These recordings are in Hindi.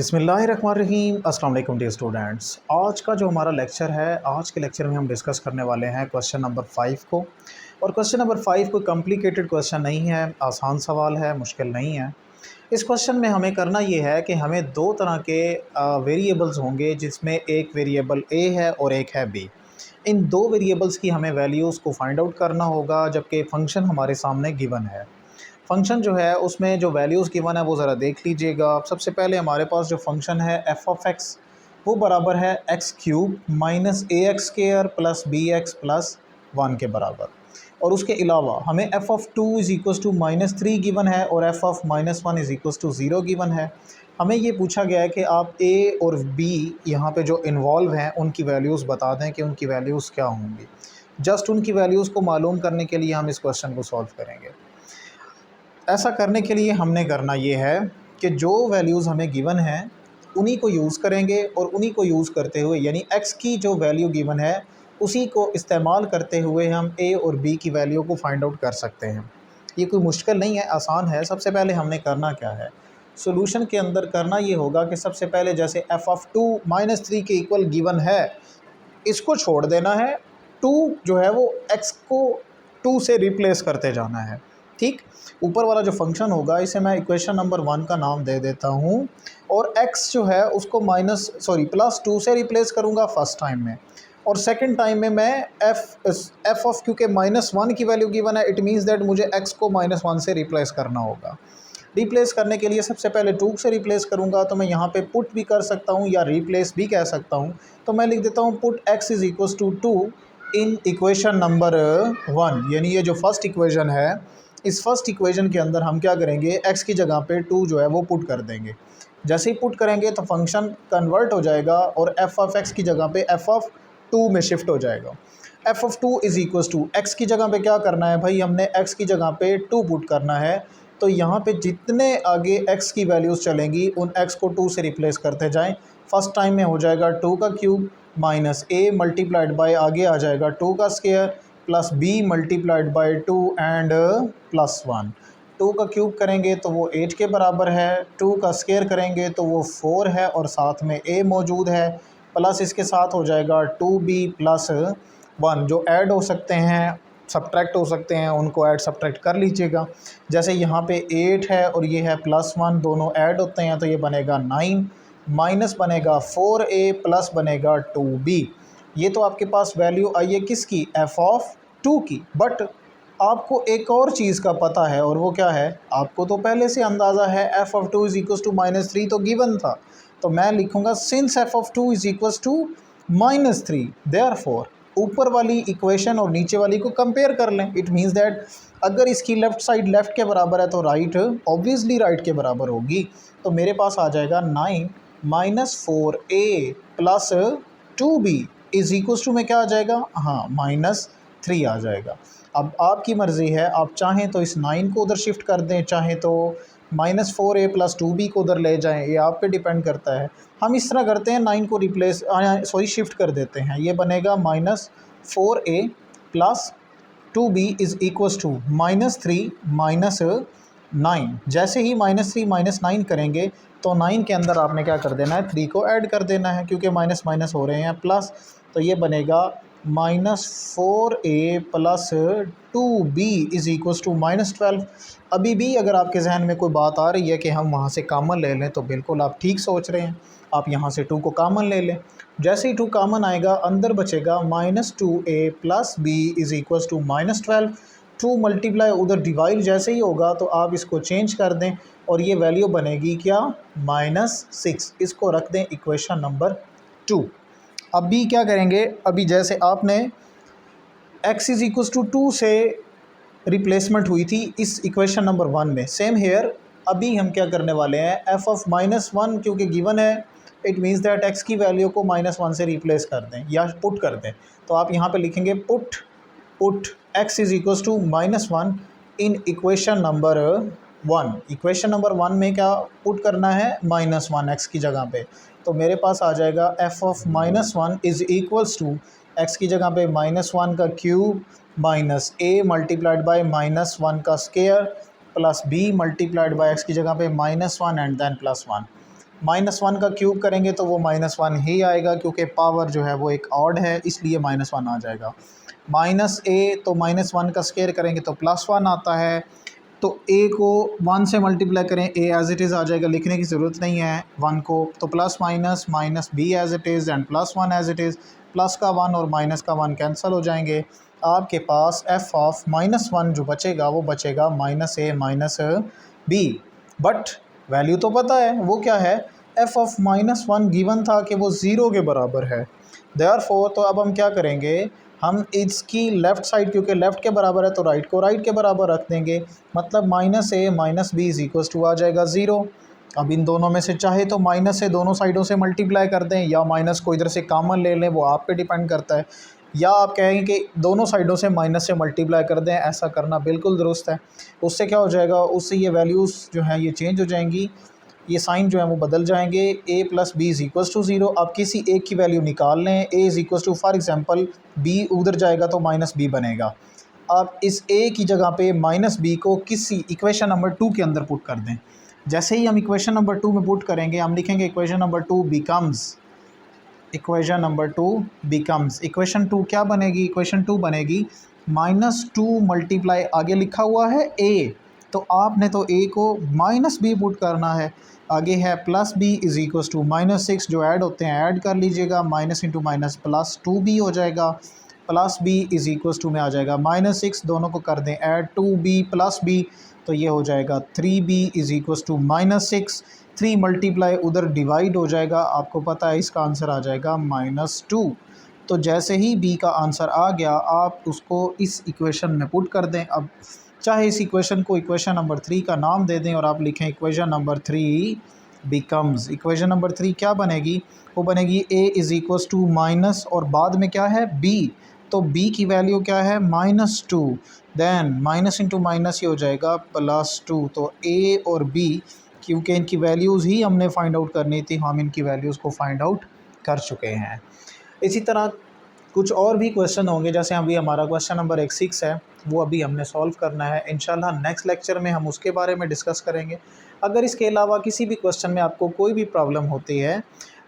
बिस्मिल्लाहिर्रहमानिर्रहीम। अस्सलाम वालेकुम डियर स्टूडेंट्स। आज का जो हमारा लेक्चर है, आज के लेक्चर में हम डिस्कस करने वाले हैं क्वेश्चन नंबर 5 को। और क्वेश्चन नंबर 5 कोई कॉम्प्लिकेटेड क्वेश्चन नहीं है, आसान सवाल है, मुश्किल नहीं है। इस क्वेश्चन में हमें करना ये है कि हमें दो तरह के वेरिएबल्स होंगे, जिसमें एक वेरिएबल ए है और एक है बी। इन दो वेरिएबल्स की हमें वैल्यूज़ को फाइंड आउट करना होगा, जबकि फ़ंक्शन हमारे सामने गिवन है। फंक्शन जो है उसमें जो वैल्यूज़ गिवन है वो ज़रा देख लीजिएगा आप। सबसे पहले हमारे पास जो फंक्शन है एफ ऑफ एक्स, वो बराबर है X cube minus A X square plus B X plus 1 के बराबर। और उसके अलावा हमें F of 2 is equals to -3 given है और F of -1 is equals to 0 given है। हमें ये पूछा गया है कि आप ए और बी यहाँ पे जो इन्वॉल्व हैं उनकी वैल्यूज़ बता दें कि उनकी वैल्यूज़ क्या होंगी। जस्ट उनकी वैल्यूज़ को मालूम करने के लिए हम इस क्वेश्चन को सॉल्व करेंगे। ऐसा करने के लिए हमने करना ये है कि जो वैल्यूज़ हमें गिवन हैं उन्हीं को यूज़ करेंगे, और उन्हीं को यूज़ करते हुए यानी x की जो वैल्यू गिवन है उसी को इस्तेमाल करते हुए हम a और b की वैल्यू को फाइंड आउट कर सकते हैं। ये कोई मुश्किल नहीं है, आसान है। सबसे पहले हमने करना क्या है, सॉल्यूशन के अंदर करना ये होगा कि सबसे पहले जैसे f ऑफ 2 -3 के इक्वल गिवन है, इसको छोड़ देना है। 2 जो है वो x को 2 से रिप्लेस करते जाना है। ठीक, ऊपर वाला जो फंक्शन होगा इसे मैं इक्वेशन नंबर 1 का नाम दे देता हूँ, और x जो है उसको +2 से रिप्लेस करूँगा फर्स्ट टाइम में, और सेकंड टाइम में मैं f ऑफ, क्योंकि -1 की वैल्यू गिवन है, इट मीन्स दैट मुझे x को -1 से रिप्लेस करना होगा। रिप्लेस करने के लिए सबसे पहले 2 से रिप्लेस करूँगा, तो मैं यहाँ पे पुट भी कर सकता हूँ या रिप्लेस भी कह सकता हूँ। तो मैं लिख देता हूँ put x is equals to 2 in equation number 1, यानी ये जो फर्स्ट इक्वेशन है, इस फर्स्ट इक्वेशन के अंदर हम क्या करेंगे, x की जगह पे 2 जो है वो पुट कर देंगे। जैसे ही पुट करेंगे तो फंक्शन कन्वर्ट हो जाएगा और f ऑफ x की जगह पे f ऑफ 2 में शिफ्ट हो जाएगा। f of 2 is equals to, x की जगह पे क्या करना है भाई, हमने x की जगह पे 2 पुट करना है। तो यहाँ पे जितने आगे x की वैल्यूज़ चलेंगी उन x को 2 से रिप्लेस करते जाएँ। फर्स्ट टाइम में हो जाएगा 2 का cube minus a multiplied bye आगे आ जाएगा 2 का square plus b multiplied bye 2 and +1। 2 का क्यूब करेंगे तो वो 8 के बराबर है, 2 का स्क्वायर करेंगे तो वो 4 है और साथ में a मौजूद है, प्लस इसके साथ हो जाएगा 2b प्लस 1। जो ऐड हो सकते हैं, सब्ट्रैक्ट हो सकते हैं, उनको ऐड सब्ट्रैक्ट कर लीजिएगा। जैसे यहाँ पे 8 है और ये है +1, दोनों ऐड होते हैं तो ये बनेगा 9, माइनस बनेगा 4a प्लस बनेगा 2b। ये तो आपके पास वैल्यू आई है किसकी, f ऑफ 2 की। बट आपको एक और चीज़ का पता है, और वो क्या है, आपको तो पहले से अंदाज़ा है f of 2 is equals to -3 तो गिवन था। तो मैं लिखूँगा since f of 2 is equals to -3, therefore ऊपर वाली इक्वेशन और नीचे वाली को कंपेयर कर लें। इट मीन्स दैट अगर इसकी लेफ़्ट साइड लेफ़्ट के बराबर है तो राइट ऑब्वियसली राइट के बराबर होगी। तो मेरे पास आ जाएगा 9 -4a plus 2b is equals to में क्या आ जाएगा, हाँ -3 आ जाएगा। अब आपकी मर्ज़ी है, आप चाहें तो इस 9 को उधर शिफ्ट कर दें, चाहें तो -4a प्लस 2b को उधर ले जाएं, ये आप पे डिपेंड करता है। हम इस तरह करते हैं, 9 को शिफ्ट कर देते हैं, ये बनेगा -4a plus 2b is equals to -3 -9। जैसे ही -3 -9 करेंगे तो 9 के अंदर आपने क्या कर देना है, 3 को ऐड कर देना है, क्योंकि माइनस माइनस हो रहे हैं प्लस। तो ये बनेगा -4a plus 2b is equals to -12। अभी भी अगर आपके जहन में कोई बात आ रही है कि हम वहाँ से कॉमन ले लें, तो बिल्कुल आप ठीक सोच रहे हैं। आप यहाँ से 2 को कॉमन ले लें। जैसे ही 2 कॉमन आएगा अंदर बचेगा -2a plus b is equals to -12। 2 multiply उधर डिवाइड जैसे ही होगा तो आप इसको चेंज कर दें और ये वैल्यू बनेगी क्या, -6। इसको रख दें इक्वेशन नंबर 2। अभी क्या करेंगे, अभी जैसे आपने x इज़ इक्वल्स टू 2 से रिप्लेसमेंट हुई थी इस इक्वेशन नंबर 1 में, सेम हेयर अभी हम क्या करने वाले हैं, f ऑफ -1 क्योंकि गिवन है, इट मीन्स दैट x की वैल्यू को -1 से रिप्लेस कर दें या पुट कर दें। तो आप यहाँ पे लिखेंगे put x is equals to -1 in equation number 1। Equation number 1 में क्या पुट करना है, -1 x की जगह पे। तो मेरे पास आ जाएगा f of -1 is equals to x की जगह पे -1 का cube minus a multiplied by -1 का square plus b multiplied by x की जगह पे -1 एंड देन +1। -1 का क्यूब करेंगे तो वो -1 ही आएगा, क्योंकि पावर जो है वो एक ऑड है, इसलिए -1 आ जाएगा। -a तो -1 का स्क्वायर करेंगे तो +1 आता है। तो a को 1 से मल्टीप्लाई करें, a एज़ इट इज़ आ जाएगा, लिखने की ज़रूरत नहीं है 1 को। तो plus minus minus b as it is and +1 as it is, plus का 1 और माइनस का 1 कैंसिल हो जाएंगे। आपके पास f ऑफ -1 जो बचेगा वो बचेगा -a minus b। But value तो पता है वो क्या है, f ऑफ -1 गिवन था कि वो 0 के बराबर है। देयरफॉर तो अब हम क्या करेंगे, हम इसकी लेफ़्ट साइड, क्योंकि लेफ़्ट के बराबर है तो राइट को राइट के बराबर रख देंगे, मतलब -a minus b is equals to आ जाएगा 0। अब इन दोनों में से चाहे तो माइनस से दोनों साइडों से मल्टीप्लाई कर दें, या माइनस को इधर से कॉमन ले लें, वो आप पे डिपेंड करता है। या आप कहें कि दोनों साइडों से माइनस से मल्टीप्लाई कर दें, ऐसा करना बिल्कुल दुरुस्त है। उससे क्या हो जाएगा, उससे ये वैल्यूज़ जो हैं ये चेंज हो जाएंगी, ये साइन जो है वो बदल जाएंगे। a plus B is equals to 0। आप किसी एक की वैल्यू निकाल लें, a is equals to, for example b उधर जाएगा तो -b बनेगा। आप इस a की जगह पे -b को किसी इक्वेशन नंबर 2 के अंदर पुट कर दें। जैसे ही हम इक्वेशन नंबर 2 में पुट करेंगे, हम लिखेंगे equation number 2 becomes, equation number 2 becomes, equation 2 क्या बनेगी, इक्वेशन 2 बनेगी -2 मल्टीप्लाई, आगे लिखा हुआ है a, तो आपने तो a को -b पुट करना है, आगे है plus b is equals to -6, जो ऐड होते हैं ऐड कर लीजिएगा, minus into minus plus 2b हो जाएगा, plus b is equals to में आ जाएगा -6, दोनों को कर दें ऐड, 2b प्लस b, तो ये हो जाएगा 3b is equals to -6, 3 multiply उधर डिवाइड हो जाएगा, आपको पता है इसका आंसर आ जाएगा -2। तो जैसे ही b का आंसर आ गया, आप उसको इस इक्वेशन में पुट कर दें। अब चाहे इस इक्वेशन को इक्वेशन नंबर 3 का नाम दे दें और आप लिखें equation number 3 becomes, equation number 3 क्या बनेगी, वो बनेगी a is equals to minus और बाद में क्या है b, तो b की वैल्यू क्या है -2, देन माइनस इंटू माइनस ये हो जाएगा +2। तो a और b, क्योंकि इनकी वैल्यूज़ ही हमने फाइंड आउट करनी थी, हम इनकी वैल्यूज़ को फाइंड आउट कर चुके हैं। इसी तरह कुछ और भी क्वेश्चन होंगे, जैसे अभी हमारा क्वेश्चन नंबर 6 है, वो अभी हमने सॉल्व करना है। इंशाल्लाह नेक्स्ट लेक्चर में हम उसके बारे में डिस्कस करेंगे। अगर इसके अलावा किसी भी क्वेश्चन में आपको कोई भी प्रॉब्लम होती है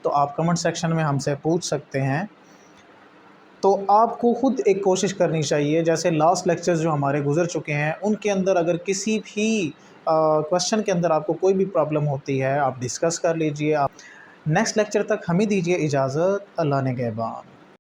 तो आप कमेंट सेक्शन में हमसे पूछ सकते हैं। तो आपको ख़ुद एक कोशिश करनी चाहिए, जैसे लास्ट लेक्चर्स जो हमारे गुजर चुके हैं उनके अंदर अगर किसी भी क्वेश्चन के अंदर आपको कोई भी प्रॉब्लम होती है, आप डिस्कस कर लीजिए। आप नेक्स्ट लेक्चर तक हमें दीजिए इजाज़त। अल्लाह ने कहबान।